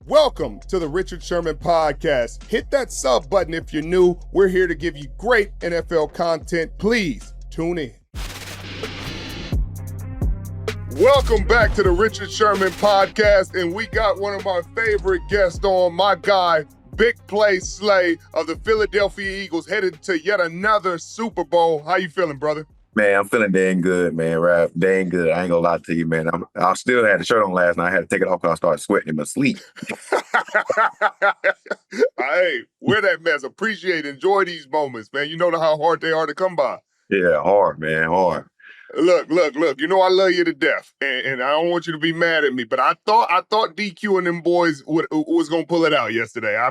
Welcome to the Richard Sherman Podcast. Hit that sub button if you're new. We're here to give you great NFL content. Please tune in. Welcome back to the Richard Sherman Podcast, and we got one of my favorite guests on, my guy, Vic Slay of the Philadelphia Eagles, headed to yet another Super Bowl. How you feeling, brother? Man, I'm feeling dang good, man. Right, dang good. I ain't gonna lie to you, man. I still had the shirt on last night. I had to take it off because I started sweating in my sleep. Hey, wear that mess. Appreciate, enjoy these moments, man. You know how hard they are to come by. Yeah, hard, man, hard. Look. You know I love you to death, and I don't want you to be mad at me. But I thought DQ and them boys was gonna pull it out yesterday. I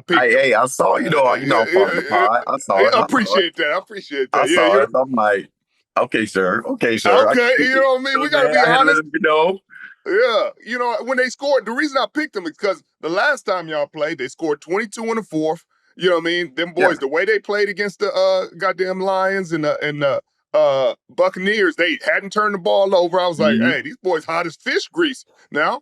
saw I'm part of the pod. I saw it. I appreciate that. I saw it. I'm like, okay, sir. Okay, you know what I mean? We gotta be honest. Yeah, you know, when they scored, the reason I picked them is because the last time y'all played, they scored 22 in the fourth. You know what I mean? Them boys, the way they played against the goddamn Lions and the Buccaneers, they hadn't turned the ball over. I was like, hey, these boys hot as fish grease now.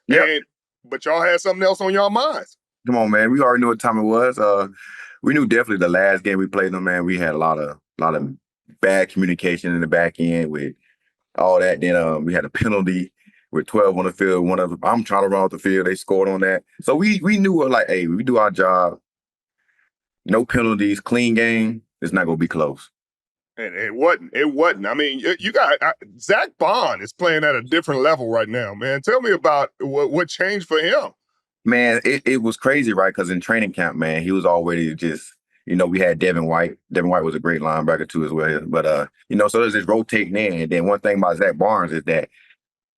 Yeah. But y'all had something else on y'all minds. Come on, man. We already knew what time it was. We knew definitely the last game we played them, man. We had a lot of bad communication in the back end with all that. Then we had a penalty with 12 on the field. One of them, I'm trying to run off the field. They scored on that. So we knew, like, hey, we do our job. No penalties, clean game. It's not going to be close. And it wasn't. I mean, you got Zack Baum is playing at a different level right now, man. Tell me about what changed for him. Man, it was crazy, right? Because in training camp, man, he was already just, we had Devin White. Devin White was a great linebacker too as well. But, so there's this rotating in. And then one thing about Zack Baum is that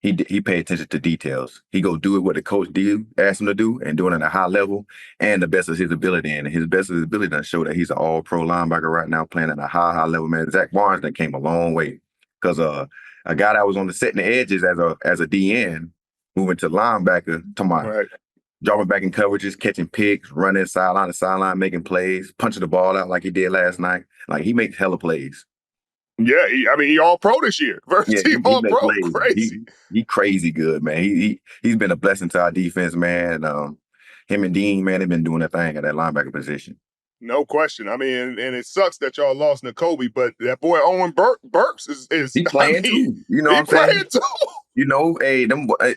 he paid attention to details. He go do it what the coach asked him to do and doing it at a high level and the best of his ability. And his best of his ability does show that he's an all-pro linebacker right now playing at a high level, man. Zack Baum that came a long way because a guy that was on the setting the edges as a DN moving to linebacker, talking about dropping back in coverages, catching picks, running sideline to sideline, making plays, punching the ball out like he did last night. Like, he makes hella plays. Yeah, he all pro this year. First team all pro. Plays. Crazy. He crazy good, man. He's been a blessing to our defense, man. Him and Dean, man, they've been doing their thing at that linebacker position. No question. I mean, and it sucks that y'all lost N'Kobe, but that boy Owen Burks is he playing too. You know what I'm saying? Too. Hey,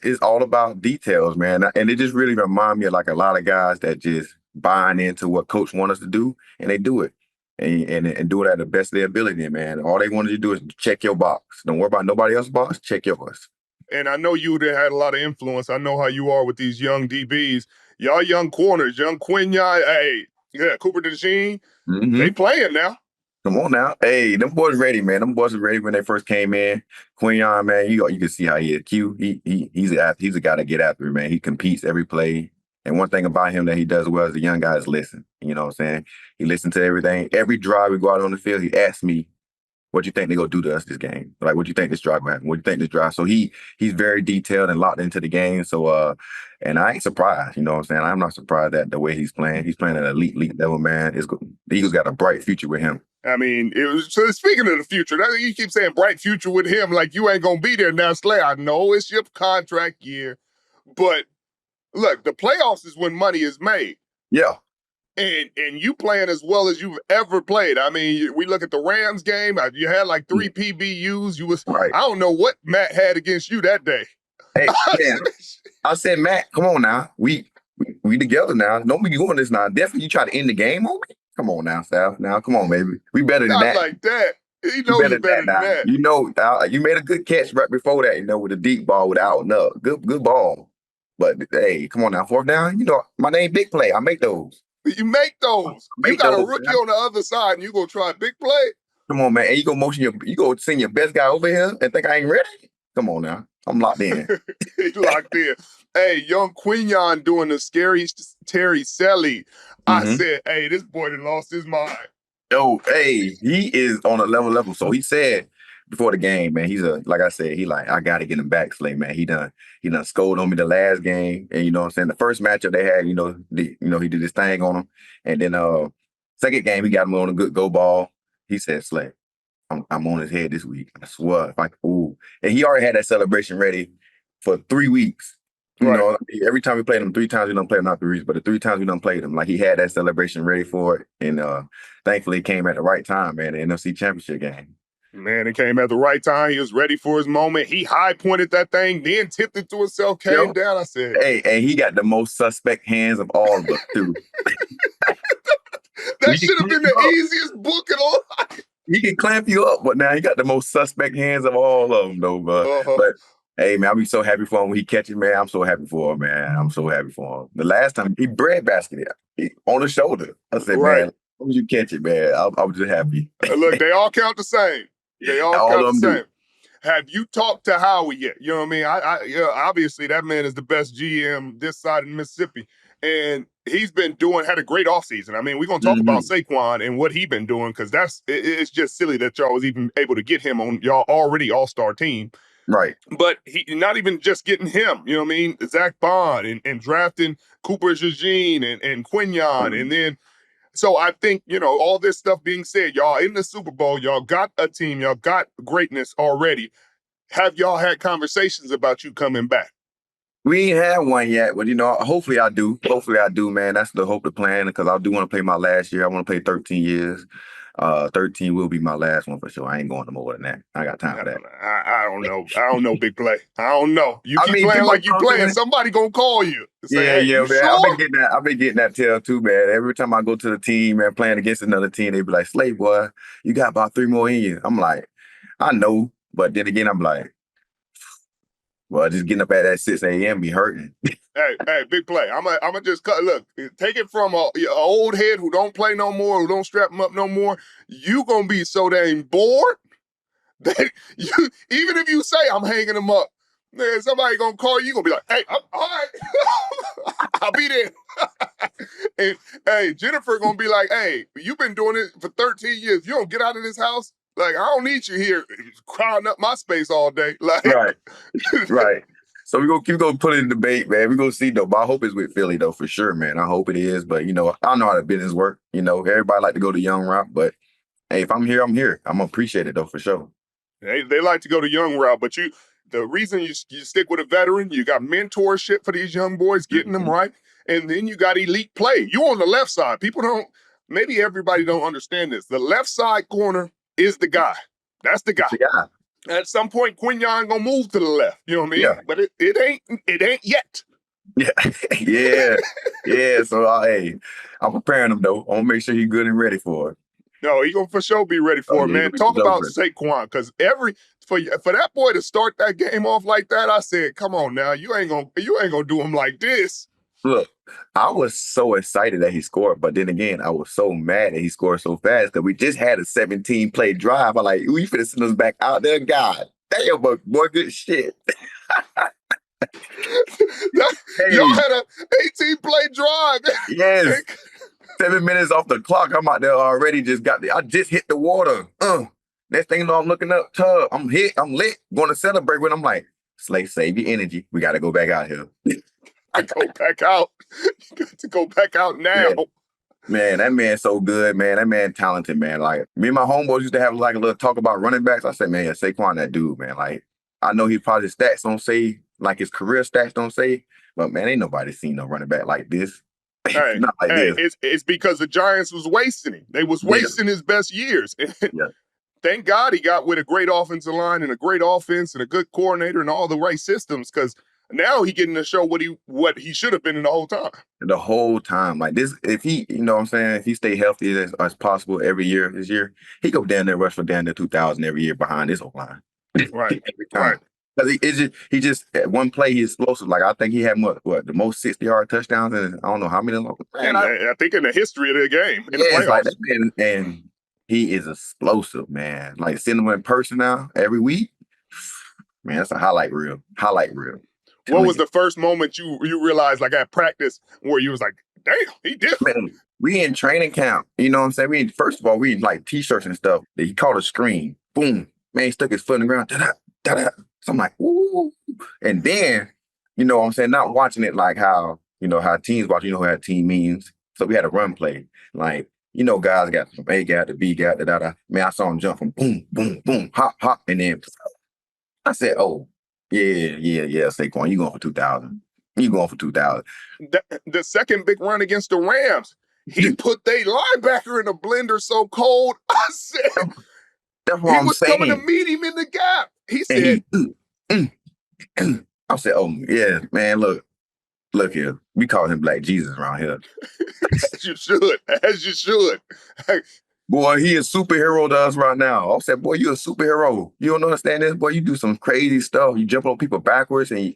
it's all about details, man. And it just really remind me of like a lot of guys that just buying into what coach wants us to do, and they do it. And do it at the best of their ability, man. All they wanted to do is check your box. Don't worry about nobody else's box. Check yours. And I know you had a lot of influence. I know how you are with these young DBs. Y'all young corners, young Quinyon, Cooper DeJean, they playing now. Come on now. Hey, them boys ready, man. Them boys were ready when they first came in. Quinyon, man, you can see how he is. He's a guy to get after, man. He competes every play. And one thing about him that he does well as a young guy is listen. You know what I'm saying? He listens to everything. Every drive we go out on the field, he asks me, what you think they're going to do to us this game? Like, what do you think this drive will happen? What do you think this drive? So he's very detailed and locked into the game. So, and I ain't surprised. You know what I'm saying? I'm not surprised at the way he's playing. He's playing at an elite level, man. The Eagles got a bright future with him. I mean, so speaking of the future, you keep saying bright future with him like you ain't going to be there now, Slay. I know it's your contract year, but look, the playoffs is when money is made. Yeah. And you playing as well as you've ever played. I mean, we look at the Rams game. You had like 3 PBUs. You was right. I don't know what Matt had against you that day. Hey, man, I said, Matt, come on now. We together now. Don't be doing this now. Definitely you try to end the game on me. Come on now, Sal. Now, come on, baby. We better than Not that. like that. You know you're better than that. You know, you made a good catch right before that, with a deep ball with out and up. Good ball. But, hey, come on now. 4th down, my name Big Play. I make those. You make those. You got a rookie on the other side, and you gonna try a big play? Come on, man. And you gonna send your best guy over here and think I ain't ready? Come on now. I'm locked in. He locked in. Hey, young Quinyon doing the scary Terry Selly. I said, hey, this boy done lost his mind. Oh, hey, he is on a level. So he said before the game, man, like I said, I got to get him back, Slay, man. He done scolded on me the last game. And you know what I'm saying? The first matchup they had, he did his thing on him. And then second game, he got him on a good go ball. He said, Slay, I'm on his head this week. I swear. And he already had that celebration ready for 3 weeks. You Right. know, every time we played him, 3 times we done played him, not three, but the 3 times we done played him, like he had that celebration ready for it, and thankfully it came at the right time, man. The NFC Championship game. Man, it came at the right time. He was ready for his moment. He high pointed that thing, then tipped it to himself, came Yo, down. I said, hey, and he got the most suspect hands of all of us too. that He can should have clamp been you the up. easiest book in all life. He can clamp you up, but now he got the most suspect hands of all of them, though. Uh-huh. But hey, man, I'll be so happy for him when he catches, man. I'm so happy for him, man. I'm so happy for him. The last time he breadbasketed on the shoulder. I said, Right. man, when you catch it, man, I was just happy. Look, they all count the same. They all All count of the them same. do. Have you talked to Howie yet? You know what I mean? Obviously that man is the best GM this side of Mississippi, and he's been had a great offseason. I mean, we're gonna talk about Saquon and what he's been doing because it's just silly that y'all was even able to get him on y'all already all-star team. Right. But he not even just getting him, you know what I mean? Zack Baum and drafting Cooper DeJean and Quinyon, and then so I think, all this stuff being said, y'all in the Super Bowl, y'all got a team, y'all got greatness already. Have y'all had conversations about you coming back? We ain't had one yet, but hopefully I do. Hopefully I do, man. That's the hope, the plan, because I do want to play my last year. I want to play 13 years. 13 will be my last one for sure. I ain't going no more than that. I got time for that. I don't know. I don't know, big play. I don't know. You I keep mean, playing people like you are playing, saying, somebody gonna call you and say, yeah, hey, yeah, you man. I've been sure? getting that. I've been getting that tell too, man. Every time I go to the team, man, playing against another team, they be like, "Slay, boy, you got about 3 more in you." I'm like, I know, but then again, I'm like, well, just getting up at that 6 a.m. be hurting. Hey, big play. I'm just cut. Look, take it from a old head who don't play no more, who don't strap him up no more. You gonna be so dang bored that you, even if you say I'm hanging him up, man, somebody gonna call you. Gonna be like, hey, all right, I'll be there. And hey, Jennifer gonna be like, hey, you've been doing it for 13 years. You don't get out of this house. Like, I don't need you here crowding up my space all day. Like, Right, right. So we're gonna put it in debate, man. We're gonna see though. But I hope it's with Philly though, for sure, man. I hope it is. But I know how the business work. Everybody like to go the young route, but hey, if I'm here, I'm here. I'm gonna appreciate it though, for sure. they like to go the young route, but the reason you stick with a veteran, you got mentorship for these young boys, getting them right, and then you got elite play. You on the left side. People don't. Maybe everybody don't understand this. The left side corner is the guy. That's the guy. Yeah, At some point, Quinyon gonna move to the left. You know what I mean? yeah, But it ain't yet. yeah, yeah, yeah. So hey, I'm preparing him though. I want to make sure he's good and ready for it. No, he gonna for sure be ready Oh for it, yeah, man. he's Talk about over it. Saquon, because for that boy to start that game off like that, I said, come on now, you ain't gonna do him like this. Look, I was so excited that he scored, but then again, I was so mad that he scored so fast because we just had a 17 play drive. I'm like, we finna send us back out there. God damn, but boy, good shit. Y'all Hey, had a 18 play drive. yes, 7 minutes off the clock. I'm out there already. I just hit the water. Next thing you know, I'm looking up, tub. I'm hit. I'm lit. Going to celebrate with. I'm like, Slay, save your energy. We got to go back out here. to go back out. You got to go back out now. Man, that man's so good, man. That man talented, man. Like me and my homeboys used to have like a little talk about running backs. I said, man, yeah, Saquon, that dude, man. Like I know he probably stats don't say like his career stats don't say, but man, ain't nobody seen no running back like this. Hey, Not like this. it's because the Giants was wasting him. They was Yeah, wasting his best years. yeah. Thank God he got with a great offensive line and a great offense and a good coordinator and all the right systems, because now he getting to show what he should have been in the whole time. The whole time, like this, if he, what I'm saying, if he stay healthy as possible every year, this year, he go down there rush for down there 2,000 every year behind this line. Right, Every right. time. Because he just at one play he's explosive. Like I think he had what the most 60-yard touchdowns and I don't know how many. Man, And I think in the history of the game, in the yeah, it's like playoffs. that man, and he is explosive, man. Like seeing him in person now every week, man, that's a highlight reel. Highlight reel. What Telling was you. the first moment you realized, like at practice, where you was like, damn, he different? Man, we in training camp. You know what I'm saying? First of all, we in like t-shirts and stuff. He called a screen. Boom. Man, he stuck his foot in the ground. Da-da, da-da. So I'm like, ooh. And then, what I'm saying, not watching it like how teams watch, how team means. So we had a run play. Like, guys got from A guy to B guy, da-da-da. Man, I saw him jump from boom, boom, boom, hop, hop. And then I said, oh, yeah, Saquon, you going for 2,000. You going for 2,000. The second big run against the Rams, he put their linebacker in a blender so cold. I said, that's what I'm saying. Coming to meet him in the gap. He and said, I said, oh, yeah, man, look here. We call him Black Jesus around here. As you should. Boy, he a superhero to us right now. I said, boy, you a superhero. You don't understand this? Boy, you do some crazy stuff. You jump on people backwards, and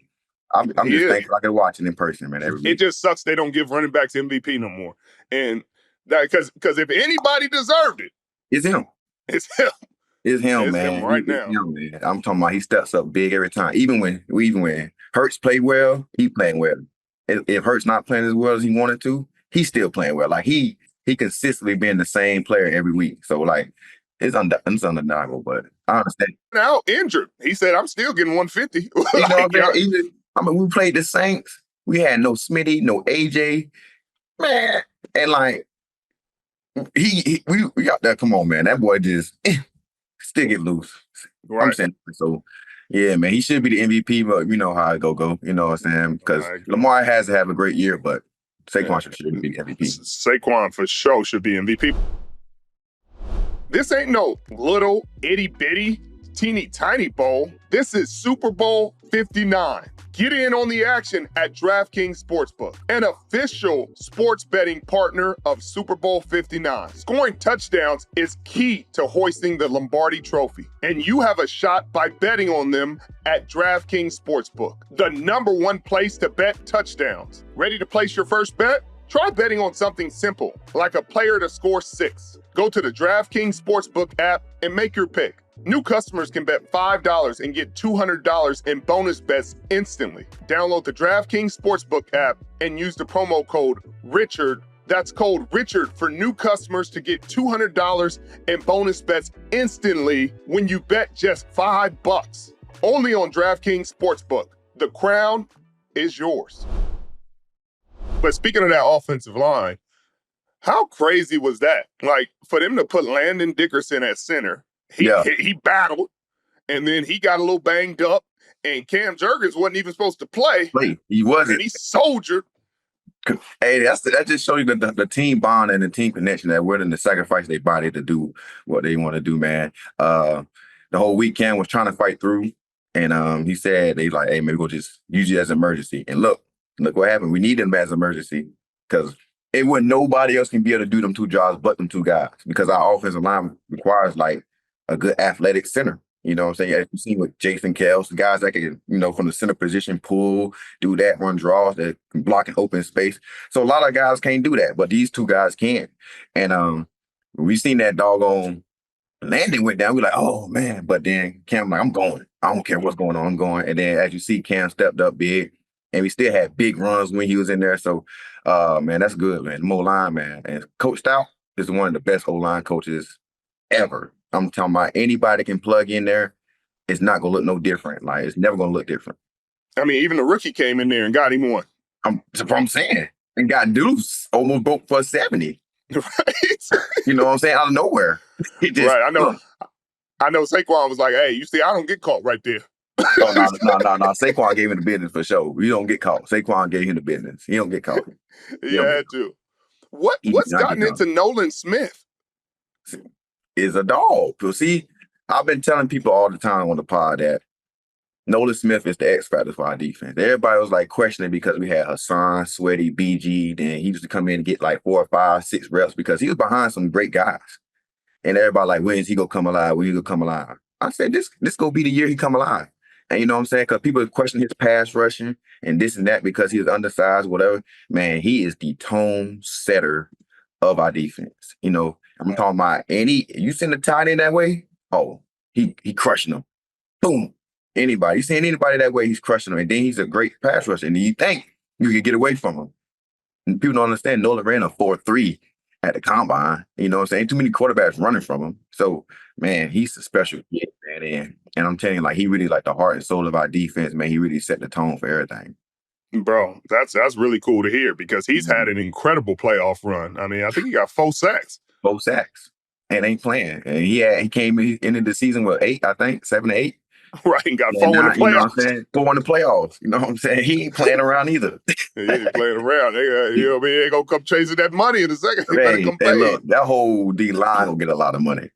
I'm just thankful I can watch it in person, man, every week. It just sucks they don't give running backs MVP no more. And that because if anybody deserved it, it's him. It's him. It's him, man. Him right now. Him, man. I'm talking about he steps up big every time. Even when Hurts played well, he playing well. If Hurts not playing as well as he wanted to, he's still playing well. Like he consistently being the same player every week. So like it's undeniable, but I understand. Now injured. He said, I'm still getting 150. You know what I mean? We played the Saints. We had no Smitty, no AJ. Man. And like we got that. Come on, man. That boy just still get loose. Right. I'm saying so. Yeah, man, he should be the MVP, but you know how it go. You know what I'm saying? Because Lamar has to have a great year, but Saquon should be MVP. Saquon for sure should be MVP. This ain't no little itty bitty, teeny tiny bowl. This is Super Bowl 59. Get in on the action at DraftKings Sportsbook, an official sports betting partner of Super Bowl 59. Scoring touchdowns is key to hoisting the Lombardi Trophy, and you have a shot by betting on them at DraftKings Sportsbook, the #1 place to bet touchdowns. Ready to place your first bet? Try betting on something simple, like a player to score 6. Go to the DraftKings Sportsbook app and make your pick. New customers can bet $5 and get $200 in bonus bets instantly. Download the DraftKings Sportsbook app and use the promo code RICHARD. That's code RICHARD for new customers to get $200 in bonus bets instantly when you bet just $5. Only on DraftKings Sportsbook. The crown is yours. But speaking of that offensive line, how crazy was that? Like, for them to put Landon Dickerson at center, he battled, and then he got a little banged up, and Cam Jurgens wasn't even supposed to play. He wasn't. And he soldiered. Hey, that just shows you the team bond and the team connection, that willing to sacrifice their body to do what they want to do, man. The whole week Cam was trying to fight through, and he said, they like, hey, maybe we'll just use you as an emergency. And look what happened. We need them as emergency because it wasn't nobody else can be able to do them 2 jobs but them 2 guys, because our offensive line requires like a good athletic center. You know what I'm saying? As you see with Jason Kels, the guys that can, from the center position, pull, do that, run draws, that can block in open space. So a lot of guys can't do that, but these 2 guys can. And we seen that doggone Landon went down. We're like, oh, man. But then Cam like, I'm going. I don't care what's going on. I'm going. And then as you see, Cam stepped up big. And we still had big runs when he was in there. So, man, that's good, man. The O-line, man. And Coach Stout is one of the best O-line coaches ever. I'm talking about anybody can plug in there. It's not going to look no different. Like, it's never going to look different. I mean, even the rookie came in there and got him one. That's what I'm saying. And got Deuce almost broke for 70. Right. You know what I'm saying? Out of nowhere. Right. I know Saquon was like, hey, you see, I don't get caught right there. Oh, no. Saquon gave him the business for sure. You don't get caught. Saquon gave him the business. He don't get caught. He had to. What's gotten into Nolan Smith? Is a dog. So see, I've been telling people all the time on the pod that Nolan Smith is the X factor for our defense. Everybody was like questioning because we had Hassan, Sweaty, BG. Then he used to come in and get like 4 or 5, 6 reps because he was behind some great guys. And everybody like, when is he gonna come alive? When he gonna come alive? I said, this gonna be the year he come alive. And you know what I'm saying? Because people question his pass rushing and this and that because he was undersized, whatever. Man, he is the tone setter of our defense. I'm talking about you send a tight end that way, oh, he crushing them. Boom. Anybody. You send anybody that way, he's crushing them. And then he's a great pass rusher. And then you think you can get away from him. And people don't understand Nolan ran a 4.3 at the combine. You know what I'm saying? Too many quarterbacks running from him. So, man, he's a special kid, man. And I'm telling you, like, he really like the heart and soul of our defense, man. He really set the tone for everything. Bro, that's really cool to hear because he's had an incredible playoff run. I mean, I think he got 4 sacks. 4 sacks. And ain't playing. And he came into the season with 8, I think, 7 to 8. Right, and got 4 in the playoffs. You know what I'm saying? 4 in the playoffs. You know what I'm saying? He ain't playing around either. He ain't playing around. They, you know what I mean? They ain't gonna come chasing that money in a second. They better come pay. Look, that whole D line will get a lot of money.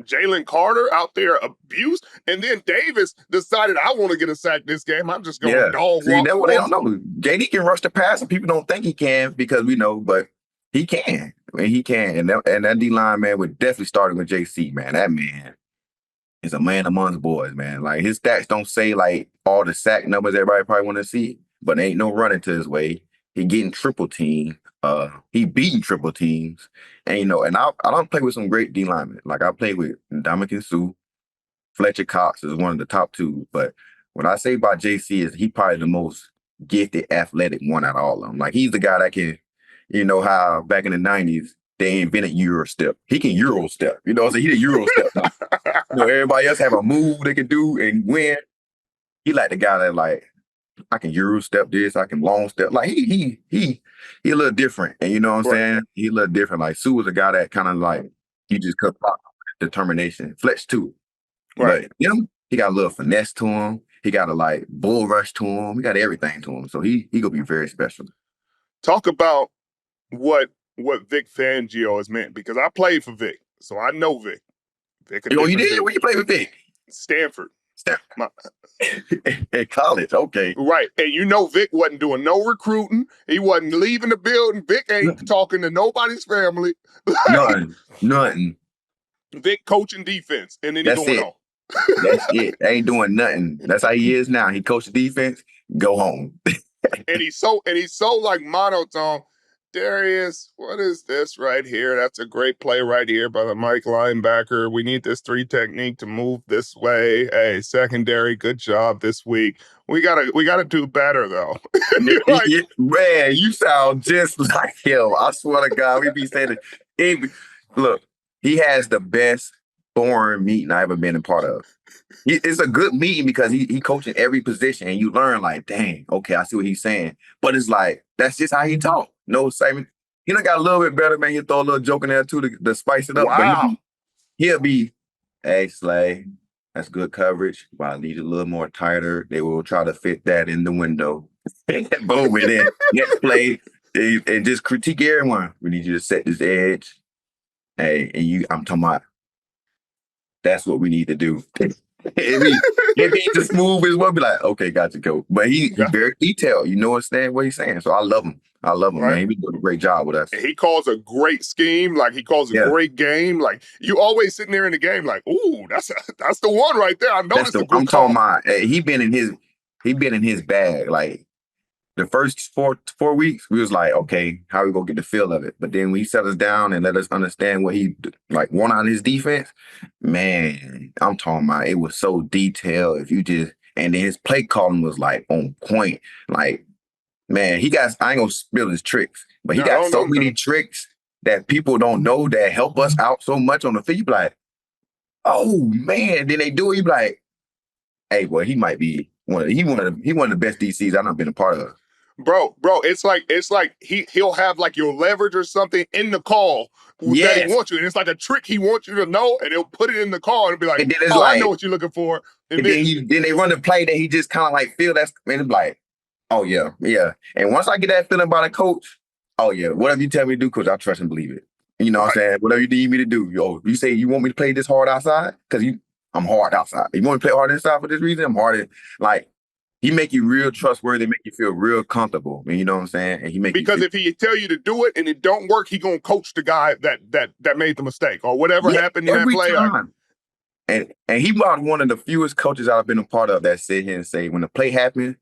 Jalen Carter out there abused, and then Davis decided I want to get a sack this game. I'm just gonna dog walk. That's what they don't know. JD can rush the pass, and people don't think he can because we know, but he can. I mean, he can, and that D line man would definitely start with JC, man. That man is a man amongst boys, man. Like his stats don't say like all the sack numbers everybody probably want to see, but ain't no running to his way. He getting triple team. He beating triple teams, and and I don't play with some great D linemen. Like I play with Ndamukong Suh, Fletcher Cox is one of the top 2. But what I say about JC is he probably the most gifted, athletic one out of all of them. Like he's the guy that can, how back in the 90s they invented Euro step. He can Euro step. So he the Euro step. Everybody else have a move they can do and win. He like the guy that like, I can Euro step this, I can long step. Like he a little different. And you know what I'm saying? He a little different. Like Sue was a guy that kind of like, he just cut determination. Fletch too. Right. But he got a little finesse to him. He got a like bull rush to him. He got everything to him. So he gonna be very special. Talk about what Vic Fangio has meant, because I played for Vic, so I know Vic. You did? Where you played with Vic? Stanford. At college, okay. Right. And Vic wasn't doing no recruiting. He wasn't leaving the building. Vic ain't talking to nobody's family. Nothing. Vic coaching defense, and then he's going on. That's it. They ain't doing nothing. That's how he is now. He coaches defense, go home. and he's so like monotone. Darius, what is this right here? That's a great play right here by the Mike linebacker. We need this 3 technique to move this way. Hey, secondary, good job this week. We gotta do better though. Man, you sound just like him. I swear to God, we be saying it. Look, he has the best boring meeting I ever been a part of. It's a good meeting because he coaching every position and you learn like, dang, okay, I see what he's saying. But it's like, that's just how he talk. No Simon. He done got a little bit better, man. He'll throw a little joke in there too to spice it up. Wow. But he'll be, hey, Slay, that's good coverage. But I need a little more tighter. They will try to fit that in the window. Boom, and then next play, and just critique everyone. We need you to set this edge. Hey, and I'm talking about, that's what we need to do. If he just move his one, be like, okay, got to go. But he very detailed. You know what he's saying. So I love him. Man. He doing a great job with us. He calls a great scheme. Like he calls a great game. Like you always sitting there in the game, like, ooh, that's the one right there. I know that's a good I'm call. talking about. He been in his bag. Like the first four weeks, we was like, okay, how we gonna get the feel of it? But then when he set us down and let us understand what he like want out of his defense, man, I'm talking about it was so detailed. And then his play calling was like on point. Like, man, I ain't gonna spill his tricks, but he got so many tricks that people don't know that help us out so much on the field. You be like, oh man, then they do it. You be like, hey, boy, he might be one of the best DCs I've been a part of. Bro, it's like he'll have like your leverage or something in the call that he wants you, and it's like a trick he wants you to know, and he'll put it in the call and be like, "Oh, I know what you're looking for." And then they run the play that he just kind of like feel that's, and it's like, oh yeah. And once I get that feeling by the coach, oh yeah, whatever you tell me to do, coach, I trust and believe it. You know what I'm saying? Whatever you need me to do, you say you want me to play this hard outside because I'm hard outside. You want me to play hard inside for this reason? I'm hard. Like. He make you real trustworthy, make you feel real comfortable. You know what I'm saying? And if he tell you to do it and it don't work, he gonna coach the guy that made the mistake or whatever happened in that play. Time. And he was one of the fewest coaches I've been a part of that sit here and say when the play happened,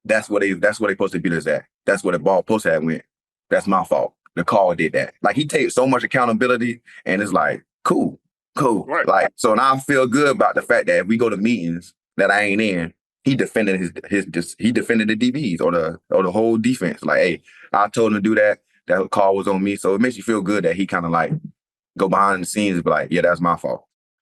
that's what they supposed to beat us at. That's where the ball supposed to have went. That's my fault. The call did that. Like he takes so much accountability, and it's like cool. Right. Like so now I feel good about the fact that if we go to meetings that I ain't in. He defended he defended the DBs or the whole defense. Like, hey, I told him to do that. That call was on me. So it makes you feel good that he kind of like go behind the scenes and be like, yeah, that's my fault.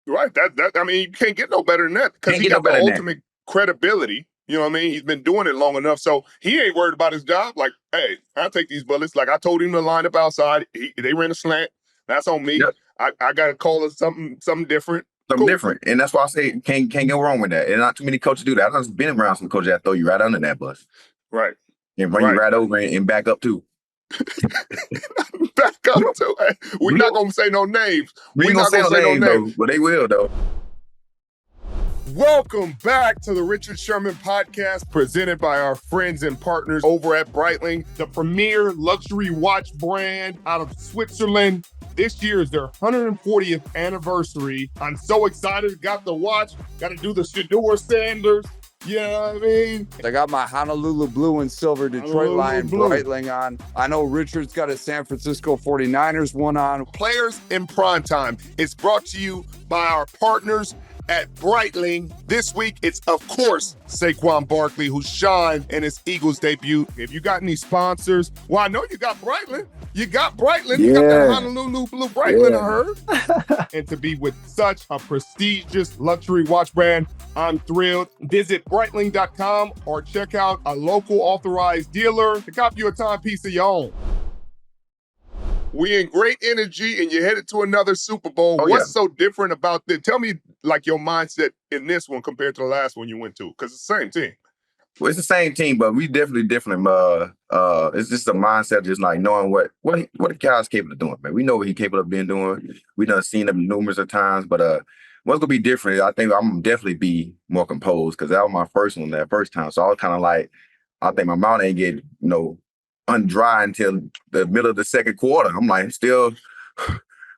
Right. I mean, you can't get no better than that because he got the ultimate credibility. You know what I mean? He's been doing it long enough. So he ain't worried about his job. Like, hey, I'll take these bullets. Like I told him to line up outside. They ran a slant. That's on me. Yep. I got to call it something different. something different. And that's why I say can't go wrong with that. And not too many coaches do that. I've been around some coaches that throw you right under that bus. Right. And run you right over and back up too. Back up too. We're not gonna say no names. We're not gonna say no names though, but they will though. Welcome back to the Richard Sherman podcast, presented by our friends and partners over at Breitling, the premier luxury watch brand out of Switzerland. This year is their 140th anniversary. I'm so excited. Got the watch. Got to do the Shador Sanders. You know what I mean? I got my Honolulu blue and silver Detroit Lion Breitling on. I know Richard's got a San Francisco 49ers one on. Players in Prime Time is brought to you by our partners at Breitling. This week, it's, of course, Saquon Barkley, who shined in his Eagles debut. If you got any sponsors, well, I know you got Breitling. You got Breitling. Yeah. You got that Honolulu blue Breitling, I heard. And to be with such a prestigious luxury watch brand, I'm thrilled. Visit Breitling.com or check out a local authorized dealer to cop you a timepiece of your own. We in great energy, and you're headed to another Super Bowl. What's so different about this? Tell me, like, your mindset in this one compared to the last one you went to, because it's the same team. Well, it's the same team, but we definitely different. It's just a mindset, just like knowing what the guy's capable of doing, man. We know what he's capable of being doing. We done seen him numerous of times, but what's gonna be different? I think I'm gonna definitely be more composed because that was my first one that first time. So I was kind of like, I think my mouth ain't get undry until the middle of the second quarter. I'm like still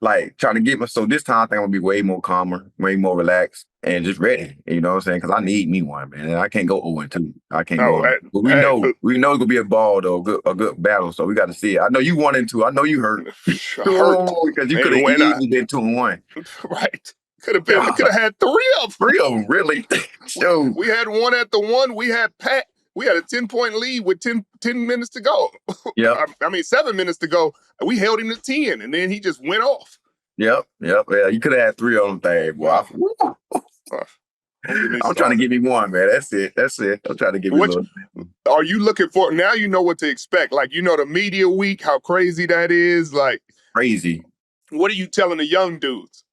like trying to get my. So this time I think I'm gonna be way more calmer, way more relaxed, and just ready. You know what I'm saying? Because I need me one, man. And I can't go 0-2. I can't go. But we know it's gonna be a ball though, a good battle. So we got to see it. I know you 1-2. I know you hurt. Because you could have easily been 2-1. Right. Could have had three of them. Three of them, really. So we had one at the one. We had Pat. We had a 10-point lead with 10 minutes to go. Yeah. I mean, 7 minutes to go. We held him to 10, and then he just went off. Yep. Yeah, you could have had three on the thing, boy. I'm trying to give me one, man. That's it. I'm trying to give you one. Are you looking for, now you know what to expect. Like, the media week, how crazy that is. Like, crazy. What are you telling the young dudes?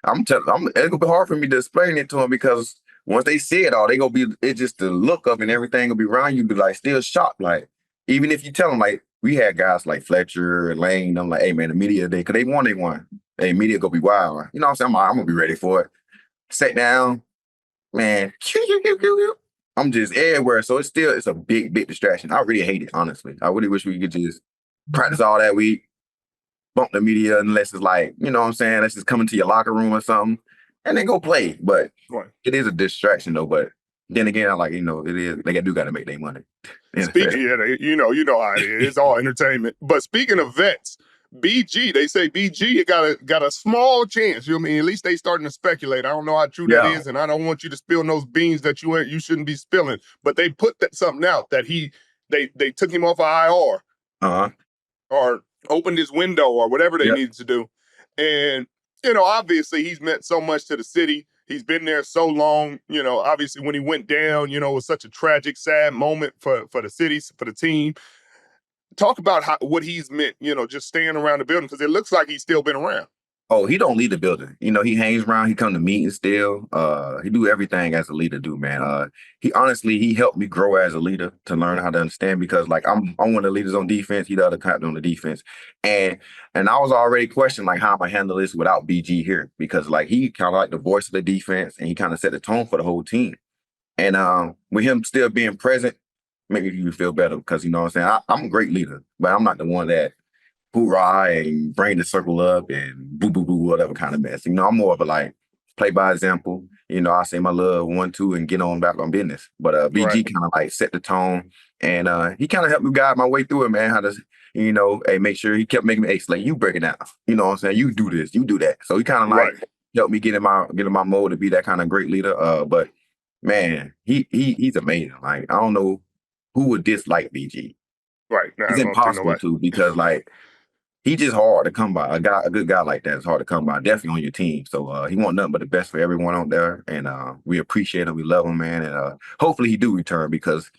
It's going to be hard for me to explain it to them because once they see it all, they gonna be, it's just the look of and everything will be around you, be like still shocked. Like, even if you tell them, like, we had guys like Fletcher and Lane, I'm like, hey man, the media day, cause they won. Hey, media gonna be wild. You know what I'm saying? I'm gonna be ready for it. Sat down, man. I'm just everywhere. So it's a big distraction. I really hate it, honestly. I really wish we could just practice all that week, bump the media unless it's like, you know what I'm saying? Let's just come into your locker room or something. And then go play, but it is a distraction though. But then again, I like it is. They do got to make their money. Speaking, you know how it is. It's all entertainment. But speaking of vets, BG, they say BG got a small chance. You know what I mean? At least they starting to speculate. I don't know how true that is, and I don't want you to spill those beans that you shouldn't be spilling. But they put something out that they took him off of IR, or opened his window or whatever they needed to do, and. Obviously he's meant so much to the city. He's been there so long. Obviously when he went down, it was such a tragic, sad moment for the city, for the team. Talk about what he's meant, just staying around the building, because it looks like he's still been around. Oh, he don't lead the building. He hangs around. He come to meetings still. He do everything as a leader do, man. He helped me grow as a leader to learn how to understand, because like I'm one of the leaders on defense. He the other captain on the defense, and I was already questioning like how am I handle this without BG here, because like he kind of like the voice of the defense and he kind of set the tone for the whole team. And with him still being present, make you feel better, because you know what I'm saying. I'm a great leader, but I'm not the one that hoorah and bring the circle up and boo, boo, boo, whatever kind of mess. I'm more of a like play by example. I say my little 1-2 and get on back on business. But BG kind of like set the tone, and he kind of helped me guide my way through it, man. How to, hey, make sure he kept making me, hey, Slay, you break it down. You know what I'm saying? You do this, you do that. So he kind of like helped me get in my mode to be that kind of great leader. But man, he's amazing. Like, I don't know who would dislike BG. Right. Nah, it's impossible to, because like, he just hard to come by. A good guy like that is hard to come by. Definitely on your team. So he want nothing but the best for everyone out there, and we appreciate him. We love him, man. And hopefully he do return, because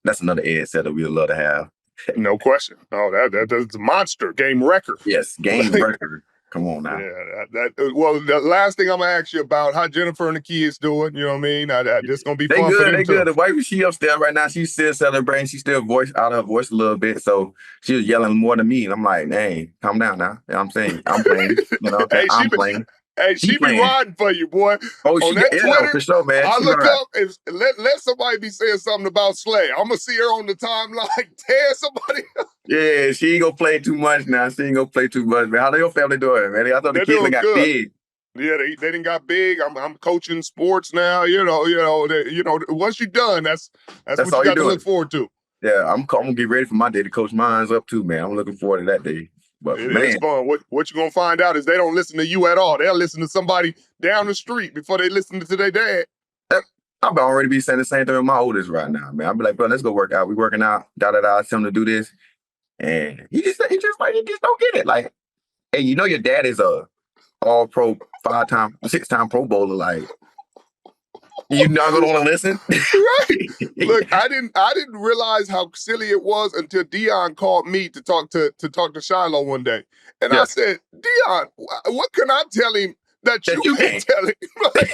that's another Ed set that we'd love to have. No question. Oh, that's a monster game record. Yes, game record. Come on now. Yeah, well, the last thing I'm gonna ask you about how Jennifer and the kids doing. You know what I mean? This gonna be They fun good. for them They too. good. The wife, she upstairs right now. She's still celebrating. She still out her voice a little bit. So she was yelling more than me. And I'm like, hey, calm down now. You know what I'm saying? I'm playing. You know what I'm saying? I'm playing. She be playing. riding for you, boy. Oh, on that Twitter, for sure, man. I look up and let somebody be saying something about Slay. I'm gonna see her on the timeline tear somebody up. Yeah, she ain't gonna play too much now. She ain't gonna play too much, man. How your family doing, man? I thought the kids got big. Yeah, they didn't got big. I'm coaching sports now. You know. Once you're done, that's what you got to look forward to. Yeah, I'm gonna get ready for my day to coach mine up too, man. I'm looking forward to that day. But It's fun. What you're gonna find out is they don't listen to you at all. They'll listen to somebody down the street before they listen to their dad. I've already be saying the same thing with my oldest right now, man. I'll be like, bro, let's go work out. We working out, I tell him to do this. And he just don't get it. Like, hey, you know your dad is a all-pro 6-time Pro Bowler. Like, you not gonna want to listen? Right. Look, I didn't realize how silly it was until Dion called me to talk to Shiloh one day. And I said, Dion, what can I tell him that you can't tell him? Like,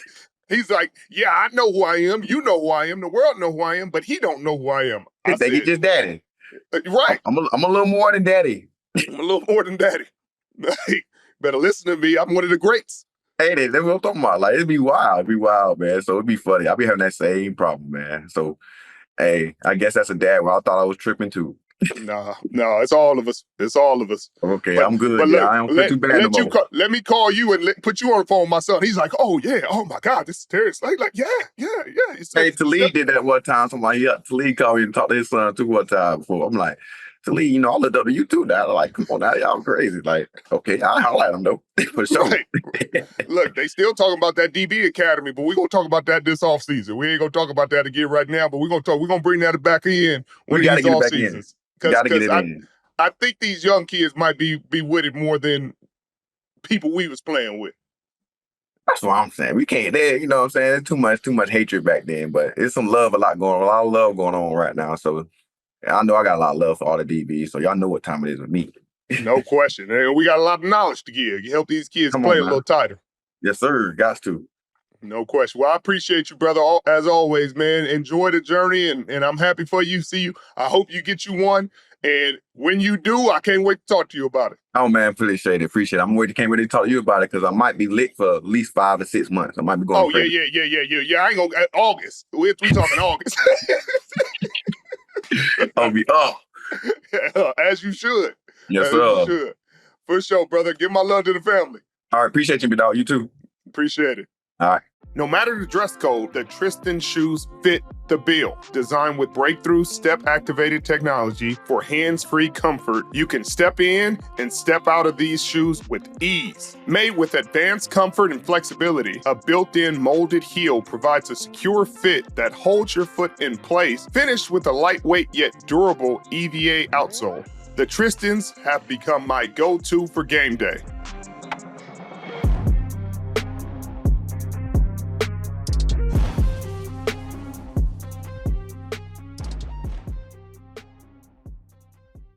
he's like, yeah, I know who I am. You know who I am. The world know who I am, but he don't know who I am. I said, he just daddy. Right. I'm a little more than daddy. I'm a little more than daddy. Better listen to me. I'm one of the greats. Hey, that's what I'm talking about. Like, it'd be wild, man. So it'd be funny. I'll be having that same problem, man. So, hey, I guess that's a dad. Well, I thought I was tripping too. No, it's all of us. It's all of us. Okay, I'm good. But look, I don't feel too bad no more. Let me call you and put you on the phone with my son. He's like, oh, yeah. Oh, my God, this is Darius Slay. Like, yeah. Hey, Talib did that one time. Talib called me and talked to his son one time before. I'm like, Talib, I looked up to you too now. Like, come on now, y'all crazy. Like, okay, I'll holler at him though, for sure. Right. Look, they still talking about that DB Academy, but we're going to talk about that this offseason. We ain't going to talk about that again right now, but we're going to bring that back in when these off seasons. Because I think these young kids might be with it more than people we was playing with. That's what I'm saying. We can't there, you know what I'm saying? There's too much hatred back then, but it's a lot of love going on right now. So I know I got a lot of love for all the DBs, so y'all know what time it is with me. No question. And we got a lot of knowledge to give. You help these kids play a little tighter. Yes, sir. Got to. No question. Well, I appreciate you, brother, as always, man. Enjoy the journey, and I'm happy for you. See you. I hope you get you one. And when you do, I can't wait to talk to you about it. Oh, man, appreciate it. Can't wait to talk to you about it because I might be lit for at least 5 or 6 months. I might be going. Oh, yeah. I ain't gonna August. We talking August. I'll be up. As you should. Yes, sir. You should. For sure, brother. Give my love to the family. All right, appreciate you, dog. You too. Appreciate it. All right. No matter the dress code, the Tristan shoes fit the bill. Designed with breakthrough step-activated technology for hands-free comfort, you can step in and step out of these shoes with ease. Made with advanced comfort and flexibility, a built-in molded heel provides a secure fit that holds your foot in place, finished with a lightweight yet durable EVA outsole. The Tristans have become my go-to for game day.